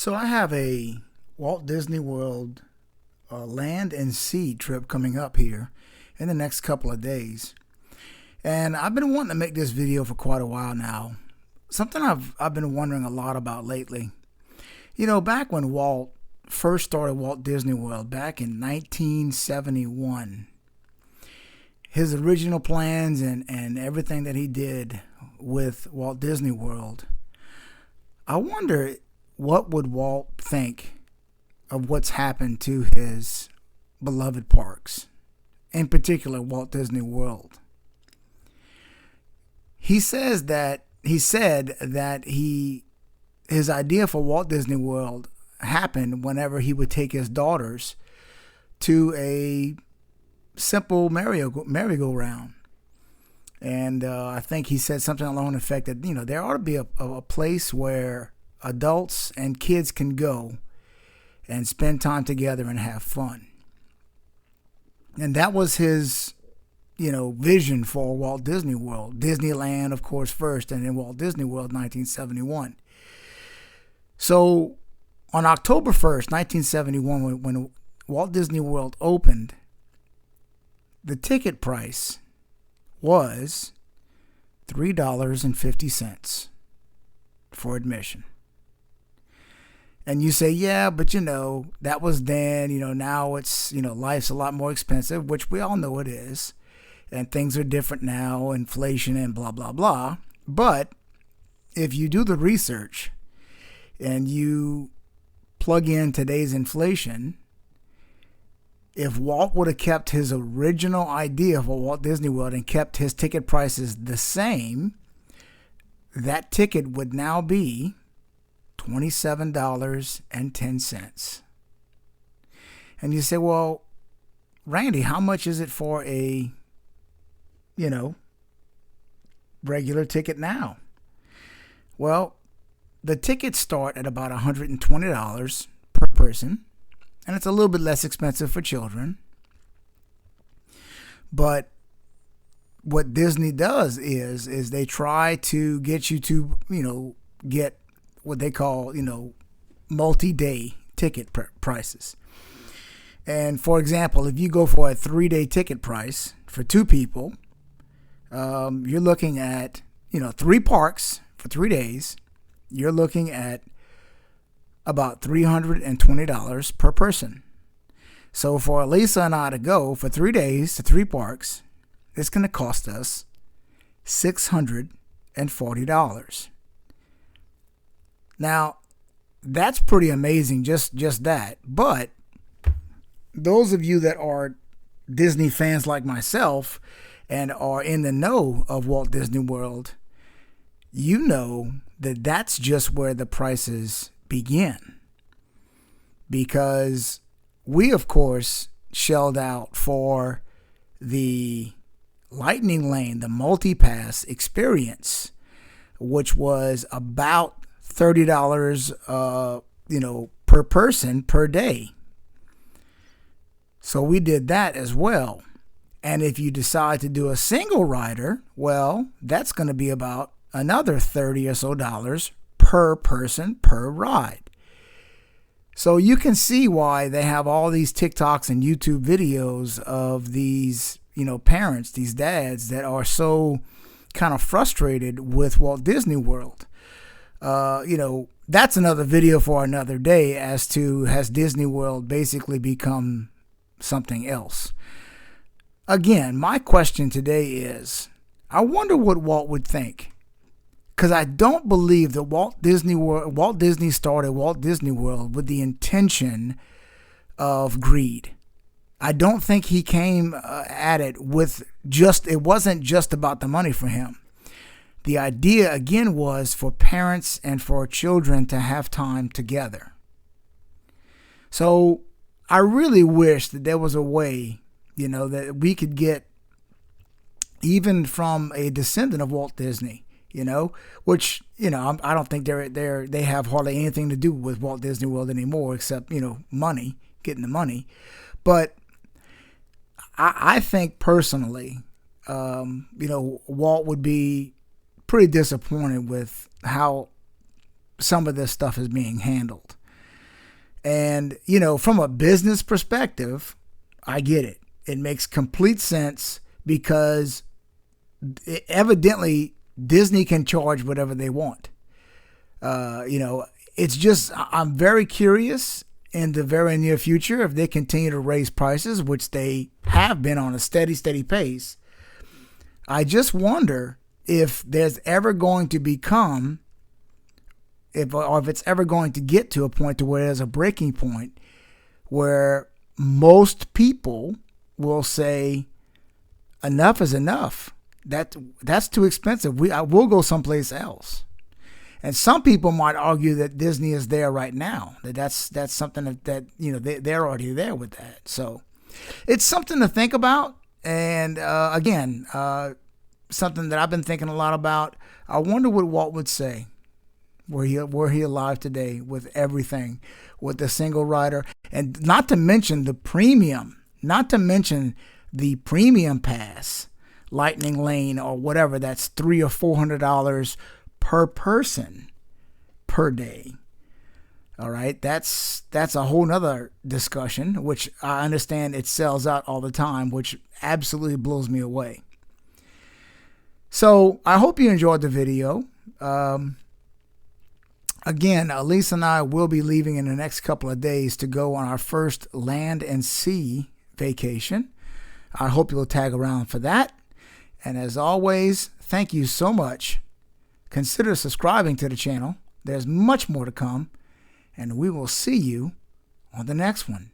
So I have a Walt Disney World land and sea trip coming up here in the next couple of days. And I've been wanting to make this video for quite a while now. Something I've been wondering a lot about lately. You know, back when Walt first started Walt Disney World back in 1971, his original plans and everything that he did with Walt Disney World, I wonder what would Walt think of what's happened to his beloved parks, in particular Walt Disney World. He said that his idea for Walt Disney World happened whenever he would take his daughters to a simple merry-go-round. And I think he said something along the effect that, you know, there ought to be a place where adults and kids can go and spend time together and have fun. And that was his, vision for Walt Disney World. Disneyland, of course, first, and then Walt Disney World, 1971. So on October 1st, 1971, when Walt Disney World opened, the ticket price was $3.50 for admission. And you say, yeah, but that was then, now it's, life's a lot more expensive, which we all know it is. And things are different now, inflation and blah, blah, blah. But if you do the research and you plug in today's inflation, if Walt would have kept his original idea for Walt Disney World and kept his ticket prices the same, that ticket would now be $27.10. And you say, well, Randy, how much is it for a, regular ticket now? Well, the tickets start at about $120 per person, and it's a little bit less expensive for children. But what Disney does is they try to get you to, get what they call, multi-day ticket prices. And for example, if you go for a 3-day ticket price for 2 people, you're looking at, 3 parks for 3 days. You're looking at about $320 per person. So for Lisa and I to go for 3 days to 3 parks, it's going to cost us $640. Now, that's pretty amazing, just that. But those of you that are Disney fans like myself and are in the know of Walt Disney World, you know that that's just where the prices begin. Because we, of course, shelled out for the Lightning Lane, the multi-pass experience, which was about $30, per person per day. So we did that as well. And if you decide to do a single rider, well, that's going to be about another $30 or so per person per ride. So you can see why they have all these TikToks and YouTube videos of these, parents, these dads that are so kind of frustrated with Walt Disney World. That's another video for another day as to has Disney World basically become something else. Again, my question today is, I wonder what Walt would think. Because I don't believe that Walt Disney started Walt Disney World with the intention of greed. I don't think he came at it with it wasn't just about the money for him. The idea, again, was for parents and for children to have time together. So I really wish that there was a way, that we could get, even from a descendant of Walt Disney, which, I don't think they have hardly anything to do with Walt Disney World anymore except, money, getting the money. But I think personally, Walt would be pretty disappointed with how some of this stuff is being handled. And, you know, from a business perspective, I get it. It makes complete sense because evidently Disney can charge whatever they want. You know, it's just, I'm very curious in the very near future if they continue to raise prices, which they have been on a steady pace. I just wonder if there's ever going to become, if it's ever going to get to a point to where there's a breaking point where most people will say, enough is enough. That's too expensive. We'll go someplace else. And some people might argue that Disney is there right now. That's something that you know, they're already there with that. So it's something to think about. And again, something that I've been thinking a lot about. I wonder what Walt would say were he alive today, with everything, with the single rider, and not to mention the premium pass, Lightning Lane or whatever. That's $300 or $400 per person per day. All right, that's a whole nother discussion, which I understand it sells out all the time, which absolutely blows me away. So I hope you enjoyed the video. Again, Elise and I will be leaving in the next couple of days to go on our first land and sea vacation. I hope you'll tag around for that. And as always, thank you so much. Consider subscribing to the channel. There's much more to come. And we will see you on the next one.